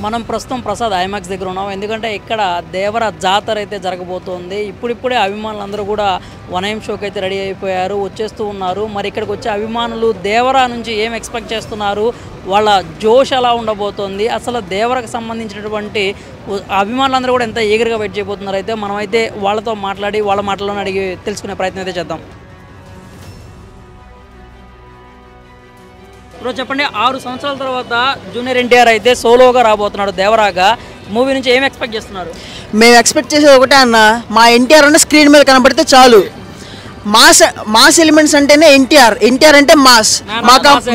మనం ప్రస్తుతం ప్రసాద్ ఐమాక్స్ దగ్గర ఉన్నాం. ఎందుకంటే ఇక్కడ దేవర జాతర అయితే జరగబోతోంది. ఇప్పుడిప్పుడే అభిమానులందరూ కూడా 1AM షోకి అయితే రెడీ అయిపోయారు, వచ్చేస్తూ ఉన్నారు. మరి ఇక్కడికి వచ్చే అభిమానులు దేవర నుంచి ఏం ఎక్స్పెక్ట్ చేస్తున్నారు, వాళ్ళ జోష్ ఎలా ఉండబోతోంది, అసలు దేవరకు సంబంధించినటువంటి అభిమానులందరూ కూడా ఎంత ఈగర్గా వెయిట్ చేయబోతున్నారు. అయితే మనమైతే వాళ్ళతో మాట్లాడి వాళ్ళ మాటలను అడిగి తెలుసుకునే ప్రయత్నం అయితే చేద్దాం. ఇప్పుడు చెప్పండి, 6 సంవత్సరాల తర్వాత జూనియర్ ఎన్టీఆర్ అయితే సోలోగా రాబోతున్నాడు దేవరాగా. మూవీ నుంచి ఏం ఎక్స్పెక్ట్ చేస్తున్నారు? మేము ఎక్స్పెక్ట్ చేసేది ఒకటే అన్న, మా ఎన్టీఆర్ అన్న స్క్రీన్ మీద కనబడితే చాలు. మాస్ ఎలిమెంట్స్ అంటేనే ఎన్టీఆర్ అంటే mass,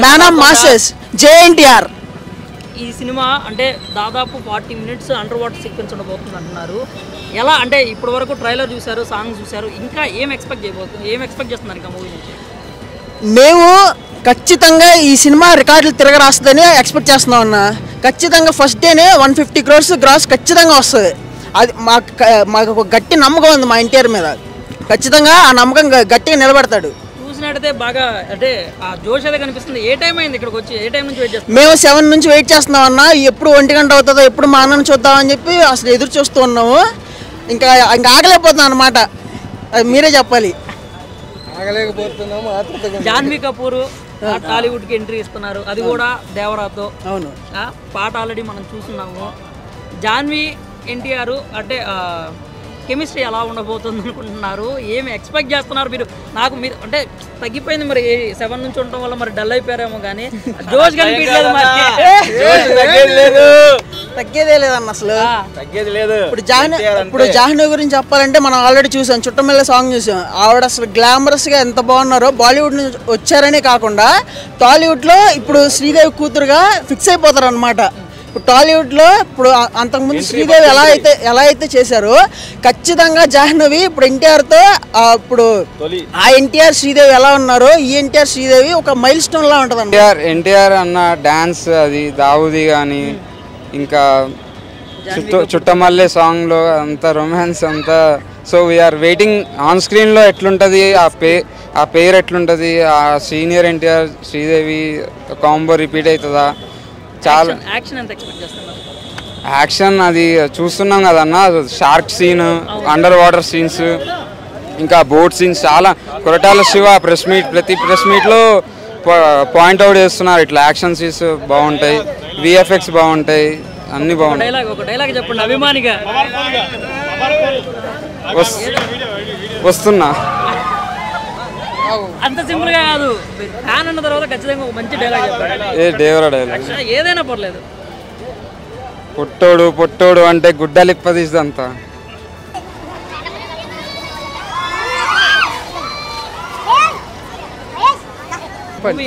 man of masses, JNTR. ఈ సినిమా అంటే దాదాపు 40 minutes అండర్ వాటర్ సీక్వెన్స్ ఉండబోతుంది అంటున్నారు. ఎలా అంటే ఇప్పటి వరకు ట్రైలర్ చూశారు, సాంగ్స్ చూశారు, ఇంకా ఏం ఎక్స్పెక్ట్ చేస్తున్నారు ఇంకా మూవీ నుంచి? మేము ఖచ్చితంగా ఈ సినిమా రికార్డులు తిరగరాస్తుందని ఎక్స్పెక్ట్ చేస్తున్నాం అన్న. ఖచ్చితంగా ఫస్ట్ డేనే 150 crores గ్రాస్ ఖచ్చితంగా వస్తుంది. అది మాకు ఒక గట్టి నమ్మకం ఉంది మా ఎన్టీఆర్ మీద. ఖచ్చితంగా ఆ నమ్మకం గట్టిగా నిలబడతాడు. చూసినట్టయితే బాగా అంటే ఆ జోష్ అయితే కనిపిస్తుంది. ఏ టైం అయింది ఇక్కడికి వచ్చి? ఏ టైం నుంచి వెయిట్ చేస్తాం? మేము 7 నుంచి వెయిట్ చేస్తున్నాం అన్న. ఎప్పుడు 1 గంట అవుతుందో, ఎప్పుడు మా అన్నను చూద్దామని చెప్పి అసలు ఎదురు చూస్తూ ఉన్నాము. ఇంకా ఆగలేకపోతున్నాం అన్నమాట. అది మీరే చెప్పాలి. జాన్వీ కపూర్ టాలీవుడ్ కి ఎంట్రీ ఇస్తున్నారు, అది కూడా దేవరాతో. అవును, పాట ఆల్రెడీ మనం చూస్తున్నాము. జాన్వీ ఎన్టీఆర్ అంటే కెమిస్ట్రీ ఎలా ఉండబోతుంది అనుకుంటున్నారు? ఏమి ఎక్స్పెక్ట్ చేస్తున్నారు మీరు? మీరు అంటే తగ్గిపోయింది మరి 7 నుంచి ఉండటం వల్ల మరి డల్ అయిపోయారేమో, కానీ జోష్ కనిపించలేదు. తగ్గేదే లేదన్న, అసలు తగ్గేది లేదు. ఇప్పుడు జాహ్నవి గురించి చెప్పాలంటే మనం ఆల్రెడీ చూసాం, చుట్టమల్ల సాంగ్ చూసాం. ఆవిడ అసలు గ్లామరస్ గా ఎంత బాగున్నారో. బాలీవుడ్ నుంచి వచ్చారనే కాకుండా టాలీవుడ్ లో ఇప్పుడు శ్రీదేవి కూతురుగా ఫిక్స్ అయిపోతారు అనమాట. ఇప్పుడు టాలీవుడ్లో ఇప్పుడు అంతకుముందు శ్రీదేవి ఎలా అయితే చేశారో ఖచ్చితంగా జాహ్నవి ఇప్పుడు ఎన్టీఆర్తో ఇప్పుడు ఆ ఎన్టీఆర్ శ్రీదేవి ఎలా ఉన్నారో ఈ ఎన్టీఆర్ శ్రీదేవి ఒక మైల్ స్టోన్ లా ఉంటుంది. ఎన్టీఆర్ అన్న డాన్స్, అది దావుది కానీ ఇంకా చుట్టమల్లె సాంగ్లో అంత రొమాన్స్ అంతా. సో వీఆర్ వెయిటింగ్ ఆన్ స్క్రీన్లో ఎట్లుంటుంది, ఆ పేరు ఎట్లుంటుంది, ఆ senior NTR Sridevi combo repeat అవుతుందా? చాలా యాక్షన్ అది చూస్తున్నాం కదన్న. Shark scene, underwater scenes, ఇంకా బోట్ సీన్స్ చాలా. కొరటాల శివ ప్రతి ప్రెస్ మీట్లో పాయింట్ అవుట్ చేస్తున్నారు, ఇట్లా యాక్షన్ సీన్స్ బాగుంటాయి, VFX బాగుంటాయి, అన్ని బాగుంటాయి. వస్తున్నా అంత సింపుల్ గా కాదు, ఫ్యాన్ అన్న తర్వాత ఖచ్చితంగా ఒక మంచి డైలాగ్ చెప్పాలి. దేవరా డైలాగ్ ఏదైనా పర్లేదు. పొట్టోడు అంటే గుడ్డలిప్పదీసిదంతా.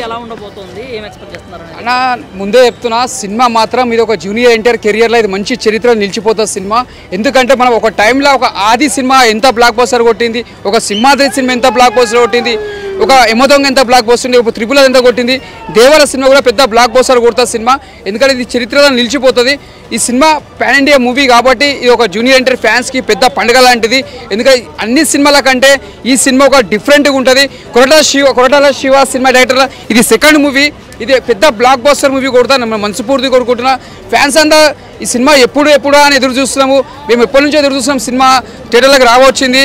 ఎలా ఉండబోతుంది, ఏం ఎక్స్పెక్ట్ చేస్తున్నారు అన్న? ముందే చెప్తున్నా, సినిమా మాత్రం ఇది ఒక జూనియర్ ఎన్టీఆర్ కెరియర్లో ఇది మంచి చరిత్ర నిలిచిపోతుంది సినిమా. ఎందుకంటే మనం ఒక టైంలో ఒక ఆది సినిమా ఎంత బ్లాక్ బస్టర్ కొట్టింది, ఒక సింహాద్రి సినిమా ఎంత బ్లాక్ బస్టర్ కొట్టింది, ఒక ఎమదొంగ ఎంత బ్లాక్ బస్టర్, ఒక త్రిపుల ఎంత కొట్టింది. దేవర సినిమా కూడా పెద్ద బ్లాక్ బస్టర్ కొడుతుంది సినిమా. ఎందుకంటే ఇది చరిత్రలో నిలిచిపోతుంది. ఈ సినిమా పాన్ ఇండియా మూవీ కాబట్టి ఇది ఒక జూనియర్ ఎన్టీఆర్ ఫ్యాన్స్కి పెద్ద పండుగ లాంటిది. ఎందుకంటే అన్ని సినిమాల కంటే ఈ సినిమా ఒక డిఫరెంట్గా ఉంటుంది. కొరటాల శివ సినిమా డైరెక్టర్ ఇది సెకండ్ మూవీ, ఇది పెద్ద బ్లాక్ బస్టర్ మూవీ కొడతాను మనం మనస్ఫూర్తి కోరుకుంటున్నా. ఫ్యాన్స్ అంతా ఈ సినిమా ఎప్పుడు అని ఎదురు చూస్తున్నాము. మేము ఎప్పటి నుంచో ఎదురు చూస్తున్నాం. సినిమా థియేటర్లకు రావచ్చింది,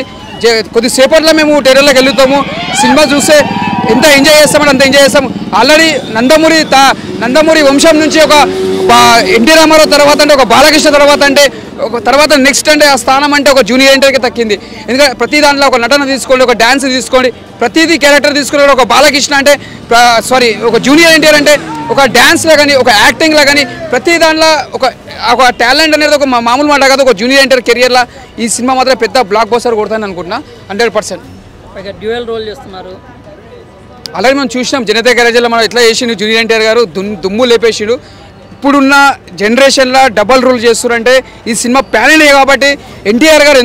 కొద్దిసేపట్లో మేము థియేటర్లకు వెళ్తాము. సినిమా చూస్తే ఎంత ఎంజాయ్ చేస్తామంటే అంత ఎంజాయ్ చేస్తాము. ఆల్రెడీ నందమూరి వంశం నుంచి ఒక ఎన్టీ రామారావు తర్వాత అంటే ఒక బాలకృష్ణ తర్వాత నెక్స్ట్ అంటే ఆ స్థానం అంటే ఒక జూనియర్ ఎన్టీఆర్కి తక్కింది. ఎందుకంటే ప్రతి దాంట్లో ఒక నటన తీసుకోండి, ఒక డ్యాన్స్ తీసుకోండి, ప్రతిదీ క్యారెక్టర్ తీసుకుని ఒక బాలకృష్ణ అంటే ఒక జూనియర్ ఎన్టీఆర్ అంటే ఒక డ్యాన్స్లో కానీ ఒక యాక్టింగ్లో కానీ ప్రతి దాంట్లో ఒక టాలెంట్ అనేది ఒక మామూలు మాట కాదు. ఒక జూనియర్ ఎన్టీఆర్ కెరియర్లో ఈ సినిమా మాత్రం పెద్ద బ్లాక్ బస్టర్ కొడతాను అనుకుంటున్నా 100%. డ్యూయల్ రోల్ చేస్తున్నారు. అలాగే మనం చూసినాం జనతా గ్యారేజ్లో మనం ఎట్లా చేసిండు జూనియర్ ఎన్టీఆర్ గారు, దుమ్ము లేపేసిండు. ఇప్పుడున్న జనరేషన్లో డబల్ రోల్ చేస్తున్నారంటే ఈ సినిమా ప్యాన్ ఇండియా కాబట్టి ఎన్టీఆర్ గారు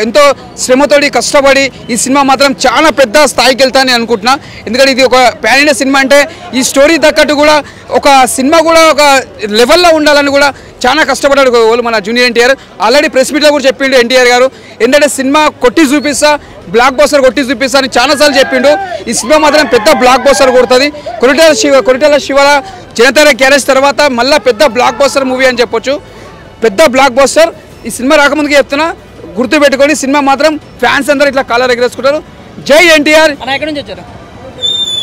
ఎంతో శ్రమతోటి కష్టపడి ఈ సినిమా మాత్రం చాలా పెద్ద స్థాయికి వెళ్తానని అనుకుంటున్నా. ఎందుకంటే ఇది ఒక ప్యాన్ ఇండియా సినిమా అంటే ఈ స్టోరీ తగ్గట్టు కూడా ఒక సినిమా కూడా ఒక లెవెల్లో ఉండాలని కూడా చాలా కష్టపడ్డాడు వాళ్ళు మన జూనియర్ ఎన్టీఆర్. ఆల్రెడీ ప్రెస్ మీట్లో కూడా చెప్పిండు ఎన్టీఆర్ గారు, ఏంటంటే సినిమా కొట్టి చూపిస్తా, బ్లాక్ బస్టర్ కొట్టి చూపిస్తా అని చాలాసార్లు చెప్పిండు. ఈ సినిమా మాత్రం పెద్ద బ్లాక్ బస్టర్ కొడుతుంది. కొరిటెల శివ జనతార క్యారేజ్ తర్వాత మళ్ళీ పెద్ద బ్లాక్ బస్టర్ మూవీ అని చెప్పొచ్చు. పెద్ద బ్లాక్ బస్టర్. ఈ సినిమా రాకముందుకే చెప్తున్నా, గుర్తుపెట్టుకొని సినిమా మాత్రం ఫ్యాన్స్ అందరూ ఇట్లా కాలర్ ఎగరేసుకుంటారు. జై ఎన్టీఆర్. ఎక్కడి నుంచి వచ్చారు?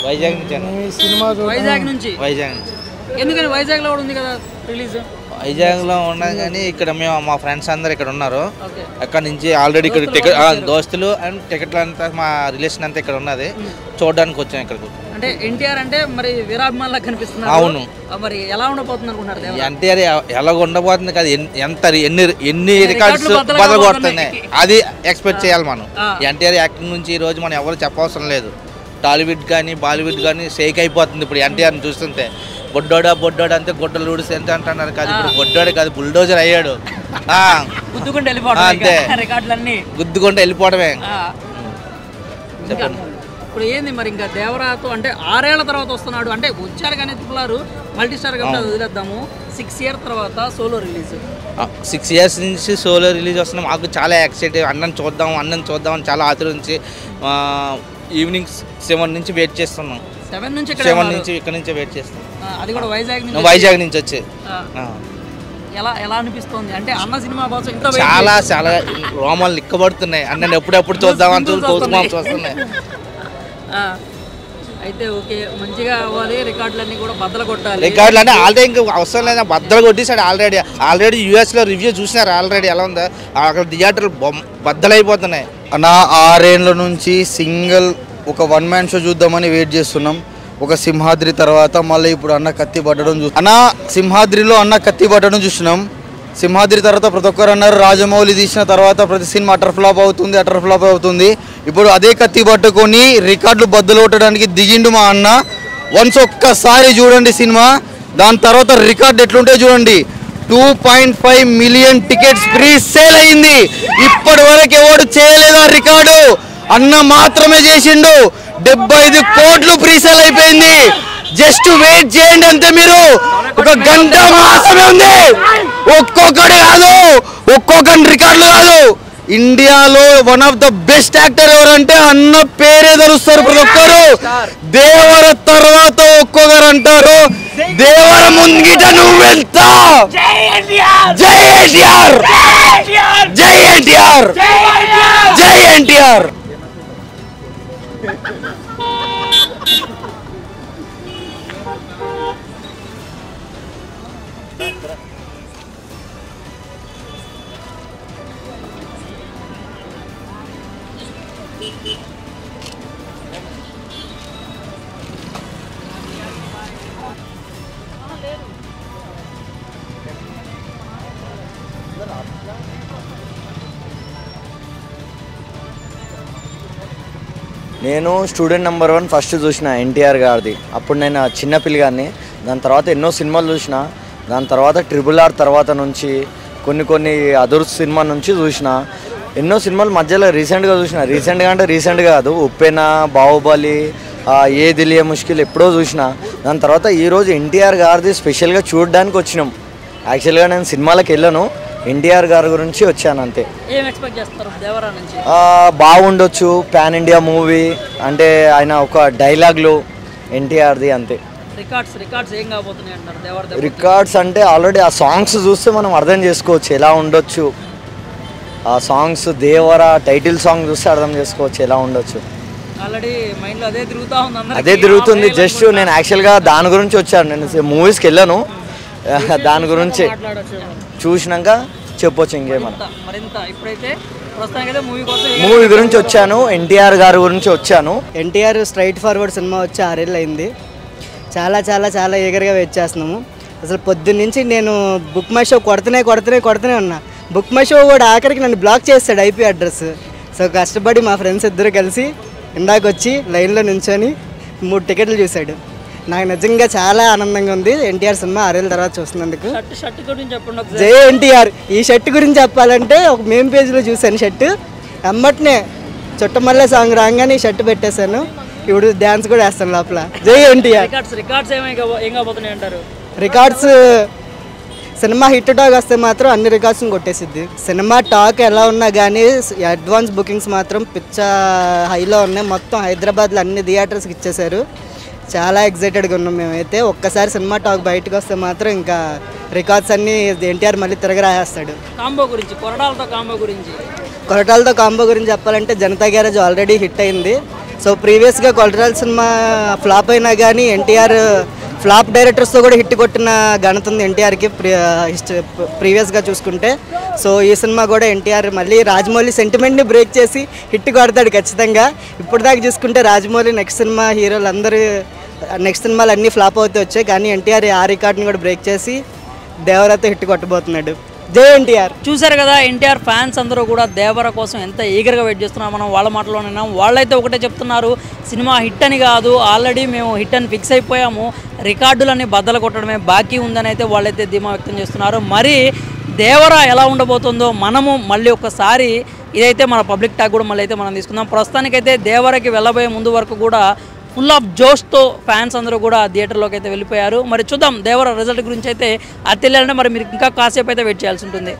వైజాగ్ నుంచి. వైజాగ్ నుంచి. వైజాగ్ నుంచి. ఎందుకని వైజాగ్లో కూడా ఉంది కదా రిలీజ్? వైజాగ్లో ఉన్నాం కానీ ఇక్కడ మేము మా ఫ్రెండ్స్ అందరు ఇక్కడ ఉన్నారు. అక్కడ నుంచి ఆల్రెడీ ఇక్కడ టికెట్ దోస్తులు అండ్ టికెట్లు అంతా మా రిలేషన్ అంతా ఇక్కడ ఉన్నది, చూడడానికి వచ్చాం ఇక్కడికి. అంటే ఎన్టీఆర్ అంటే మరి వీరాభిమానులకు కనిపిస్తున్నారు. అవును. మరి ఎలా ఉండబోతుంది అనుకుంటున్నారు? ఎన్టీఆర్ ఎలా ఉండబోతుంది కదా, ఎన్ని రికార్డ్స్ బదులు కొడుతున్నాయి అది ఎక్స్పెక్ట్ చేయాలి మనం. ఎన్టీఆర్ యాక్టింగ్ నుంచి ఈ రోజు మనం ఎవరు చెప్పవసరం లేదు. టాలీవుడ్ కానీ బాలీవుడ్ కానీ షేక్ అయిపోతుంది ఇప్పుడు ఎన్టీఆర్ని చూస్తుంటే. బొడ్డోడా అంతే, గొడ్డలు ఊడిస్తే ఎంత అంటున్నారు కాదు, ఇప్పుడు బొడ్డోడే కాదు బుల్డోజర్ అయ్యాడు. అంతే, గుద్దుకుంటే వెళ్ళిపోవడమే. ఇప్పుడు ఏంది మరి ఇంకా దేవరాతో అంటే 6 ఏళ్ల తర్వాత వస్తున్నాడు అంటే వచ్చారు కానీ తిప్పులారు మల్టీ స్టార్ కాబట్టి వదిలేద్దాము. 6 years తర్వాత సోలో రిలీజ్. 6 years నుంచి సోలో రిలీజ్ వస్తున్నాం. మాకు చాలా ఎక్సైటెడ్, అన్నని చూద్దాం అని చాలా ఆతరించి ఈవినింగ్ 7 నుంచి వెయిట్ చేస్తున్నాం. 7 నుంచి ఇక్కడ నుంచి వెయిట్ చేస్తాం. అది కూడా వైజాగ్ నుంచి వచ్చి. ఎలా అనిపిస్తుంది అంటే అన్న సినిమా కోసం చాలా రోమాలు నిక్కబడుతున్నాయి. అన్నని ఎప్పుడెప్పుడు చూద్దామని చూస్తున్నాయి. అయితే ఓకే, మంచిగా అవ్వాలి. రికార్డులన్నీ కూడా బద్దలు కొట్టాలి. రికార్డులు అంటే ఆల్రెడీ ఇంకా అవసరం లేదా, బద్దలు కొట్టేసాడు ఆల్రెడీ యూఎస్లో రివ్యూ చూసినారు ఆల్రెడీ ఎలా ఉందో. అక్కడ థియేటర్లు బద్దలైపోతున్నాయి. నా 6 ఏళ్ళ నుంచి సింగిల్ ఒక 1 man షో చూద్దామని వెయిట్ చేస్తున్నాం. ఒక సింహాద్రి తర్వాత మళ్ళీ ఇప్పుడు అన్న కత్తి పట్టడం సింహాద్రిలో అన్న కత్తి పట్టడం చూసినాం. సింహాద్రి తర్వాత ప్రతి ఒక్కరు అన్నారు రాజమౌళి తీసిన తర్వాత ప్రతి సినిమా అటర్ ఫ్లాప్ అవుతుంది. ఇప్పుడు అదే కత్తి పట్టుకొని రికార్డులు బద్దలు కొట్టడానికి దిగిండు మా అన్న. వన్స్ ఒక్కసారి చూడండి సినిమా, దాని తర్వాత రికార్డు ఎట్లుంటే చూడండి. 2.5 million టికెట్స్ ఫ్రీ సేల్ అయింది. ఇప్పటి వరకు ఎవడు చేయలేదు ఆ రికార్డు, అన్న మాత్రమే చేసిండు. 75 కోట్లు ఫ్రీ సేల్ అయిపోయింది. జస్ట్ వెయిట్ చేయండి అంతే, మీరు ఒక గంట మాత్రమే ఉంది. ఒక్కొక్కటి రికార్డులు కాదు. ఇండియాలో one of the best actor ఎవరంటే అన్న పేరే తెలుస్తారు ప్రతి ఒక్కరు. దేవర తర్వాత ఒక్కొక్కరు అంటారు, దేవర ముంగిట నువ్వెంత. జై ఎన్టీఆర్, జై ఎన్టీఆర్, జై ఎన్టీఆర్. నేను స్టూడెంట్ నెంబర్ 1 ఫస్ట్ చూసిన ఎన్టీఆర్ గారిది. అప్పుడు నేను చిన్న పిల్లగాన్ని. దాని తర్వాత ఎన్నో సినిమాలు చూసిన. దాని తర్వాత RRR తర్వాత నుంచి కొన్ని అదర్ సినిమా నుంచి చూసిన. ఎన్నో సినిమాలు మధ్యలో రీసెంట్గా చూసిన. రీసెంట్గా కాదు, ఉప్పెన, బాహుబలి, ఏ దిలియే ముష్కిల్ ఎప్పుడో చూసిన. దాని తర్వాత ఈరోజు ఎన్టీఆర్ గారిది స్పెషల్గా చూడడానికి వచ్చినాం. యాక్చువల్గా నేను సినిమాలకు వెళ్ళాను, ఎన్టీఆర్ గారి గురించి వచ్చాను అంతే. బాగుండొచ్చు, పాన్ ఇండియా మూవీ అంటే ఆయన ఒక డైలాగ్లు ఎన్టీఆర్ది అంతే. రికార్డ్స్ అంటే ఆల్రెడీ ఆ సాంగ్స్ చూస్తే మనం అర్థం చేసుకోవచ్చు ఎలా ఉండొచ్చు. ఆ సాంగ్స్ దేవర టైటిల్ సాంగ్ చూస్తే అర్థం చేసుకోవచ్చు ఎలా ఉండొచ్చు. అదే తిరుగుతుంది. జస్ట్ నేను యాక్చువల్గా దాని గురించి వచ్చాను. నేను మూవీస్కి వెళ్ళాను, దాని గురించి చూసినాక చెప్పొచ్చు ఇంకేమన్నా. మూవీ గురించి వచ్చాను, ఎన్టీఆర్ గారి గురించి వచ్చాను. ఎన్టీఆర్ స్ట్రైట్ ఫార్వర్డ్ సినిమా వచ్చి 6 ఏళ్ళు అయింది. చాలా చాలా చాలా ఈగర్గా వెయిట్ చేస్తున్నాము. అసలు పొద్దున్నుంచి నేను బుక్ మై షో కొడుతూనే ఉన్నా. బుక్ మై షో కూడా ఆఖరికి నన్ను బ్లాక్ చేస్తాడు IP అడ్రస్. సో కష్టపడి మా ఫ్రెండ్స్ ఇద్దరు కలిసి ఇందాక వచ్చి లైన్లో నుంచొని 3 టికెట్లు చూశాడు. నాకు నిజంగా చాలా ఆనందంగా ఉంది ఎన్టీఆర్ సినిమా 6 ఏళ్ళ తర్వాత చూస్తున్నందుకు. జై ఎన్టీఆర్. ఈ షర్ట్ గురించి చెప్పాలంటే ఒక మేమ్ పేజ్లో చూశాను షర్టు, అమ్మటనే చుట్టమల్లె సాంగ్ రాగానే ఈ షర్ట్ పెట్టేశాను. ఇప్పుడు డ్యాన్స్ కూడా వేస్తాను లోపల. జై NTR. Records cinema hit talk వస్తే మాత్రం అన్ని రికార్డ్స్ని కొట్టేసిద్ది. సినిమా టాక్ ఎలా ఉన్నా కానీ అడ్వాన్స్ బుకింగ్స్ మాత్రం పిచ్చ హైలో ఉన్నాయి. మొత్తం హైదరాబాద్లో అన్ని థియేటర్స్కి ఇచ్చేశారు. చాలా ఎగ్జైటెడ్గా ఉన్నాం మేమైతే. ఒక్కసారి సినిమా టాక్ బయటకు వస్తే మాత్రం ఇంకా రికార్డ్స్ అన్నీ ఎన్టీఆర్ మళ్ళీ తిరగరాయేస్తాడు. కాంబో గురించి, కొరటాలతో కాంబో గురించి, కొరటాలతో కాంబో గురించి చెప్పాలంటే జనతా గ్యారేజ్ ఆల్రెడీ హిట్ అయింది. సో ప్రీవియస్గా కొరటాల సినిమా ఫ్లాప్ అయినా కానీ ఎన్టీఆర్ ఫ్లాప్ డైరెక్టర్స్తో కూడా హిట్ కొట్టిన ఘనత ఉంది ఎన్టీఆర్కి ప్రీవియస్గా చూసుకుంటే. సో ఈ సినిమా కూడా ఎన్టీఆర్ మళ్ళీ రాజమౌళి సెంటిమెంట్ని బ్రేక్ చేసి హిట్ కొడతాడు ఖచ్చితంగా. ఇప్పుడు దాకా చూసుకుంటే రాజమౌళి నెక్స్ట్ సినిమా హీరోలు అందరూ నెక్స్ట్ సినిమాలు అన్నీ ఫ్లాప్ అవుతూ వచ్చాయి. కానీ ఎన్టీఆర్ ఆ రికార్డ్ని కూడా బ్రేక్ చేసి దేవరాతో హిట్ కొట్టబోతున్నాడు. జై ఎన్టీఆర్. చూశారు కదా, ఎన్టీఆర్ ఫ్యాన్స్ అందరూ కూడా దేవర కోసం ఎంత ఈగర్గా వెయిట్ చేస్తున్నారు. మనం వాళ్ళ మాటలో విన్నాం. వాళ్ళైతే ఒకటే చెప్తున్నారు, సినిమా హిట్ అని కాదు, ఆల్రెడీ మేము హిట్ అని ఫిక్స్ అయిపోయాము, రికార్డులన్నీ బద్దలు కొట్టడమే బాకీ ఉందని అయితే వాళ్ళైతే ధీమా వ్యక్తం చేస్తున్నారు. మరి దేవర ఎలా ఉండబోతుందో మనము మళ్ళీ ఒకసారి ఇదైతే మన పబ్లిక్ టాక్ కూడా మళ్ళీ అయితే మనం తీసుకుందాం. ప్రస్తుతానికైతే దేవరకి వెళ్ళబోయే ముందు వరకు కూడా ఫుల్ ఆఫ్ జోష్తో ఫ్యాన్స్ అందరూ కూడా థియేటర్లోకి అయితే వెళ్ళిపోయారు. మరి చూద్దాం దేవర రిజల్ట్ గురించి అయితే అది తెలియాలంటే మరి మీరు ఇంకా కాసేపు అయితే వెయిట్ చేయాల్సి ఉంటుంది.